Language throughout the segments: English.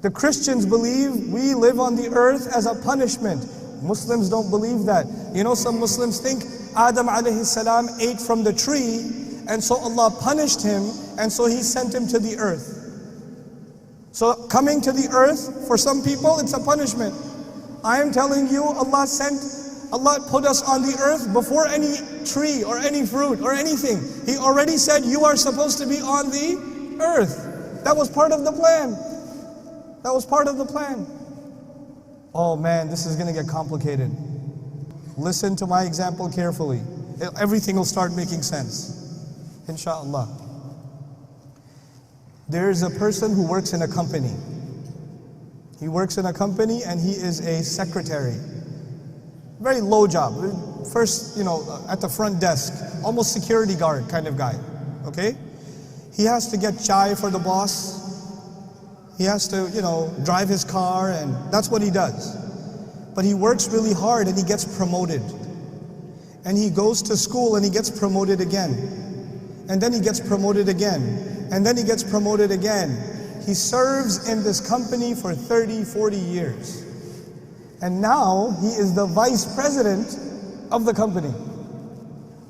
The Christians believe we live on the earth as a punishment. Muslims don't believe that. You know, some Muslims think Adam alayhi salam ate from the tree, and so Allah punished him, and so He sent him to the earth. So coming to the earth, for some people, it's a punishment. I am telling you, Allah put us on the earth before any tree or any fruit or anything. He already said you are supposed to be on the earth. That was part of the plan. That was part of the plan. Oh man, this is going to get complicated. Listen to my example carefully. Everything will start making sense, inshallah. There is a person who works in a company. He works in a company and he is a secretary. Very low job. First, at the front desk, almost security guard kind of guy. Okay? He has to get chai for the boss. He has to, drive his car, and that's what he does. But he works really hard and he gets promoted. And he goes to school and he gets promoted again. And then he gets promoted again. And then he gets promoted again. He serves in this company for 30, 40 years. And now he is the vice president of the company.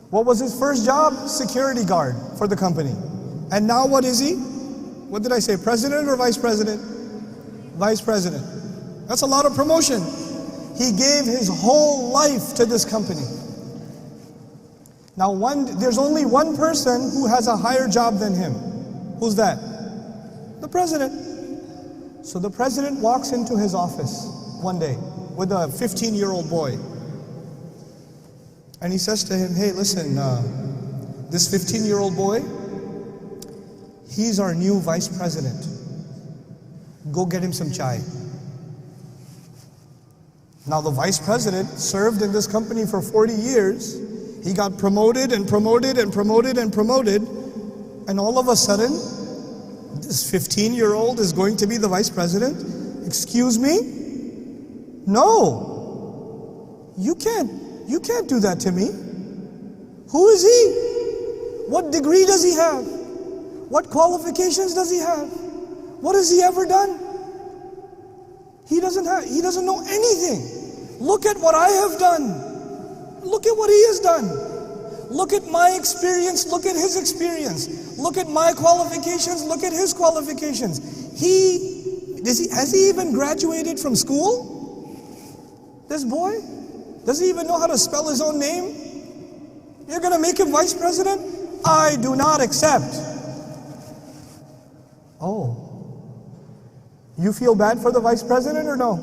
What was his first job? Security guard for the company. And now what is he? What did I say, president or vice president? Vice president. That's a lot of promotion. He gave his whole life to this company. Now there's only one person who has a higher job than him. Who's that? The president. So the president walks into his office one day with a 15-year-old boy. And he says to him, hey, listen, this 15-year-old boy, he's our new vice president. Go get him some chai. Now the vice president served in this company for 40 years. He got promoted and promoted and promoted and promoted. And all of a sudden, this 15-year-old is going to be the vice president? Excuse me? No. You can't do that to me. Who is he? What degree does he have? What qualifications does he have? What has he ever done? He doesn't know anything. Look at what I have done. Look at what he has done. Look at my experience, look at his experience. Look at my qualifications, look at his qualifications. Has he even graduated from school? This boy? Does he even know how to spell his own name? You're going to make him vice president? I do not accept. Oh. You feel bad for the vice president or no?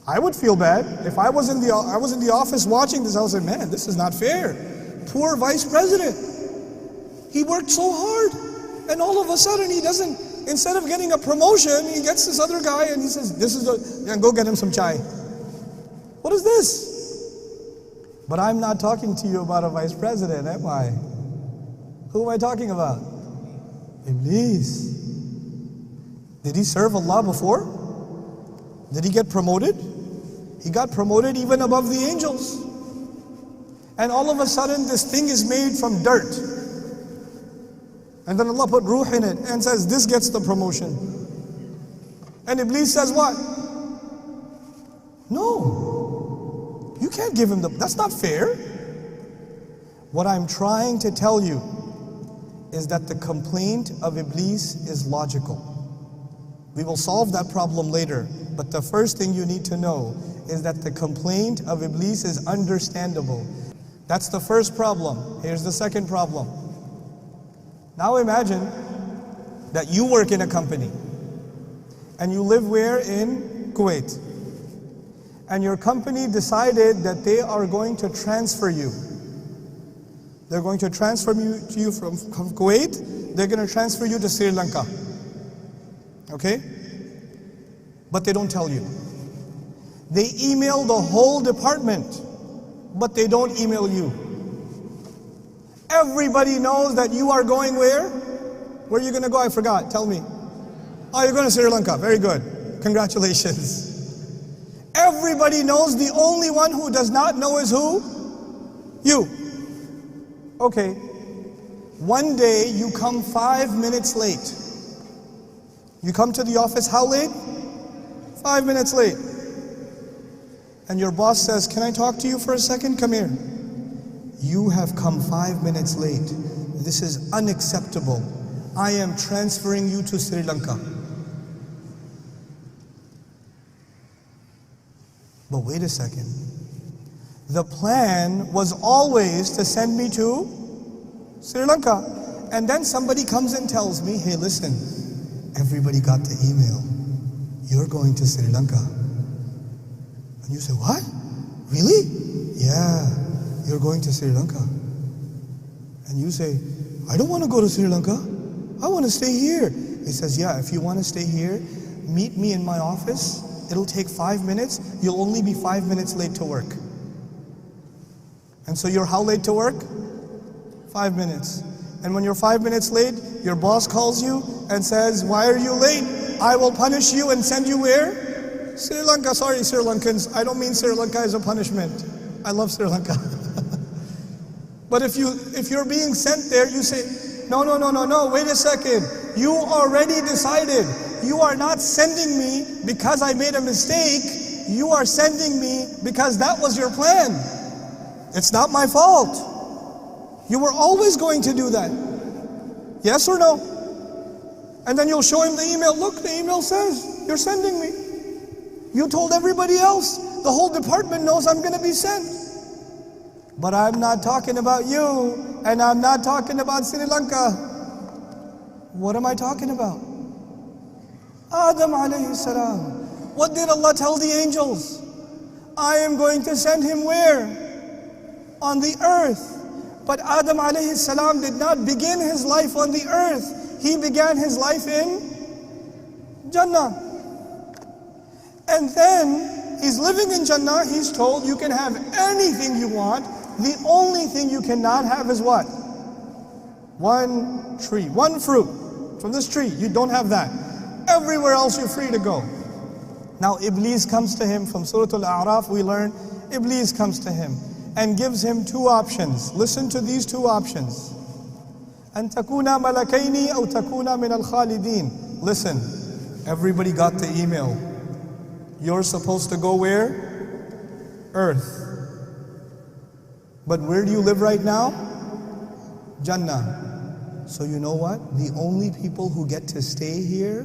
I would feel bad. If I was in the office watching this, I would say, man, this is not fair. Poor vice president. He worked so hard. And all of a sudden he doesn't, instead of getting a promotion, he gets this other guy and he says, go get him some chai. What is this? But I'm not talking to you about a vice president, am I? Who am I talking about? Iblis. Did he serve Allah before? Did he get promoted? He got promoted even above the angels. And all of a sudden this thing is made from dirt. And then Allah put ruh in it and says, this gets the promotion. And Iblis says what? No. You can't give him that's not fair. What I'm trying to tell you is that the complaint of Iblis is logical. We will solve that problem later. But the first thing you need to know is that the complaint of Iblis is understandable. That's the first problem. Here's the second problem. Now imagine that you work in a company and you live where? In Kuwait. And your company decided that they are going to transfer you. They're going to transfer you from Kuwait. They're going to transfer you to Sri Lanka. Okay? But they don't tell you. They email the whole department, but they don't email you. Everybody knows that you are going where? Where are you going to go? I forgot. Tell me. Oh, you're going to Sri Lanka. Very good. Congratulations. Everybody knows. The only one who does not know is who? You. Okay. One day you come 5 minutes late. You come to the office, how late? 5 minutes late. And your boss says, can I talk to you for a second? Come here. You have come 5 minutes late. This is unacceptable. I am transferring you to Sri Lanka. But wait a second. The plan was always to send me to Sri Lanka. And then somebody comes and tells me, hey, listen, everybody got the email. You're going to Sri Lanka. And you say, what? Really? Yeah, you're going to Sri Lanka. And you say, I don't want to go to Sri Lanka. I want to stay here. He says, yeah, if you want to stay here, meet me in my office. It'll take 5 minutes. You'll only be 5 minutes late to work. And so you're how late to work? 5 minutes. And when you're 5 minutes late, your boss calls you and says, why are you late? I will punish you and send you where? Sri Lanka. Sorry, Sri Lankans. I don't mean Sri Lanka as a punishment. I love Sri Lanka. But if you're being sent there, you say, no, wait a second. You already decided. You are not sending me because I made a mistake. You are sending me because that was your plan. It's not my fault. You were always going to do that. Yes or no? And then you'll show him the email. Look, the email says, you're sending me. You told everybody else. The whole department knows I'm going to be sent. But I'm not talking about you, and I'm not talking about Sri Lanka. What am I talking about? Adam alayhi salam. What did Allah tell the angels? I am going to send him where? On the earth. But Adam alayhi salam did not begin his life on the earth. He began his life in Jannah. And then he's living in Jannah. He's told you can have anything you want. The only thing you cannot have is what? One tree, one fruit from this tree. You don't have that. Everywhere else you're free to go. Now Iblis comes to him. From Surah Al-A'raf we learn Iblis comes to him and gives him two options. Listen to these two options. أَن تَكُونَ مَلَكَيْنِ أَوْ تَكُونَ مِنَ الْخَالِدِينَ. Listen, everybody got the email. You're supposed to go where? Earth. But where do you live right now? Jannah. So you know what? The only people who get to stay here,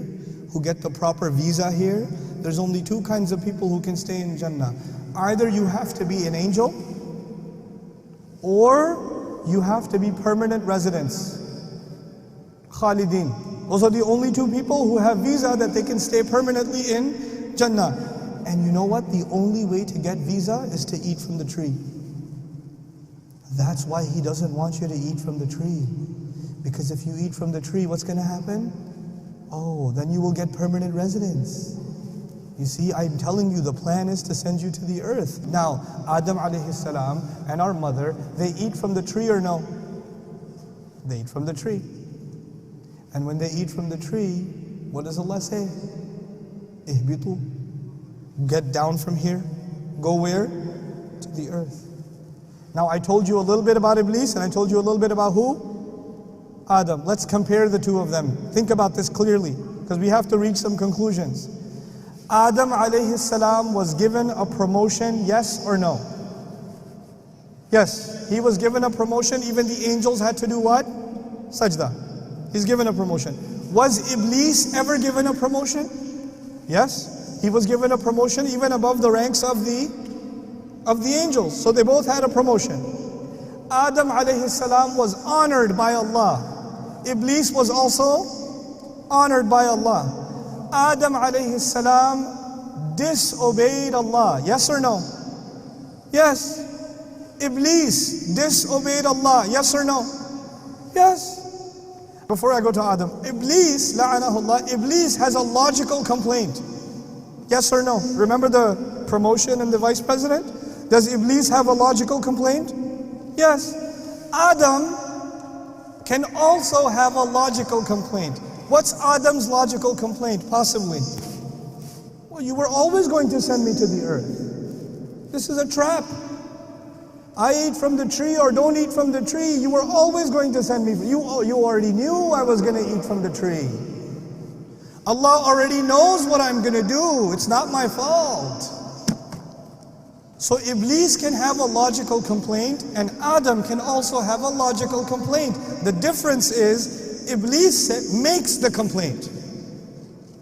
who get the proper visa here, there's only two kinds of people who can stay in Jannah. Either you have to be an angel, or you have to be permanent residents. Khalidin. Those are the only two people who have visa that they can stay permanently in Jannah. And you know what? The only way to get visa is to eat from the tree. That's why He doesn't want you to eat from the tree. Because if you eat from the tree, what's going to happen? Oh, then you will get permanent residence. You see, I'm telling you, the plan is to send you to the earth. Now, Adam alayhi salam and our mother, they eat from the tree or no? They eat from the tree. And when they eat from the tree, what does Allah say? Ihbitu. Get down from here. Go where? To the earth. Now I told you a little bit about Iblis and I told you a little bit about who? Adam. Let's compare the two of them. Think about this clearly because we have to reach some conclusions. Adam alayhi salam was given a promotion, yes or no? Yes, he was given a promotion. Even the angels had to do what? Sajda. He's given a promotion. Was Iblis ever given a promotion? Yes, he was given a promotion even above the ranks of the angels. So they both had a promotion. Adam alayhi salam was honored by Allah. Iblis was also honored by Allah. Adam alayhi salam disobeyed Allah. Yes or no? Yes. Iblis disobeyed Allah. Yes or no? Yes. Before I go to Adam, Iblis, la'anahullah, Iblis has a logical complaint. Yes or no? Remember the promotion and the vice president? Does Iblis have a logical complaint? Yes. Adam can also have a logical complaint. What's Adam's logical complaint, possibly? Well, you were always going to send me to the earth. This is a trap. I eat from the tree or don't eat from the tree. You were always going to send me. You already knew I was going to eat from the tree. Allah already knows what I'm going to do. It's not my fault. So Iblis can have a logical complaint and Adam can also have a logical complaint. The difference is Iblis makes the complaint.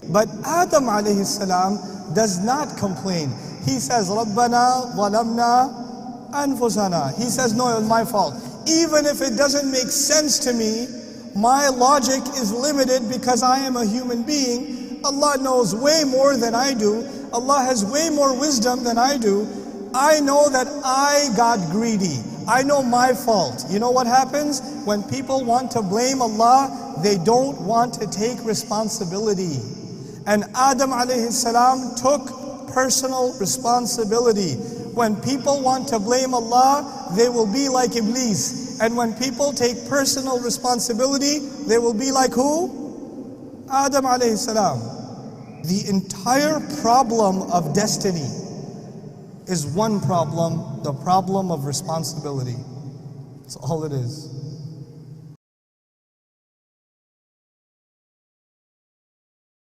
But Adam alayhi salam does not complain. He says, Rabbana zalamna anfusana. He says, no, it was my fault. Even if it doesn't make sense to me, my logic is limited because I am a human being. Allah knows way more than I do. Allah has way more wisdom than I do. I know that I got greedy. I know my fault. You know what happens? When people want to blame Allah, they don't want to take responsibility. And Adam alayhi salam took personal responsibility. When people want to blame Allah, they will be like Iblis. And when people take personal responsibility, they will be like who? Adam alayhi salam. The entire problem of destiny is one problem, the problem of responsibility. That's all it is.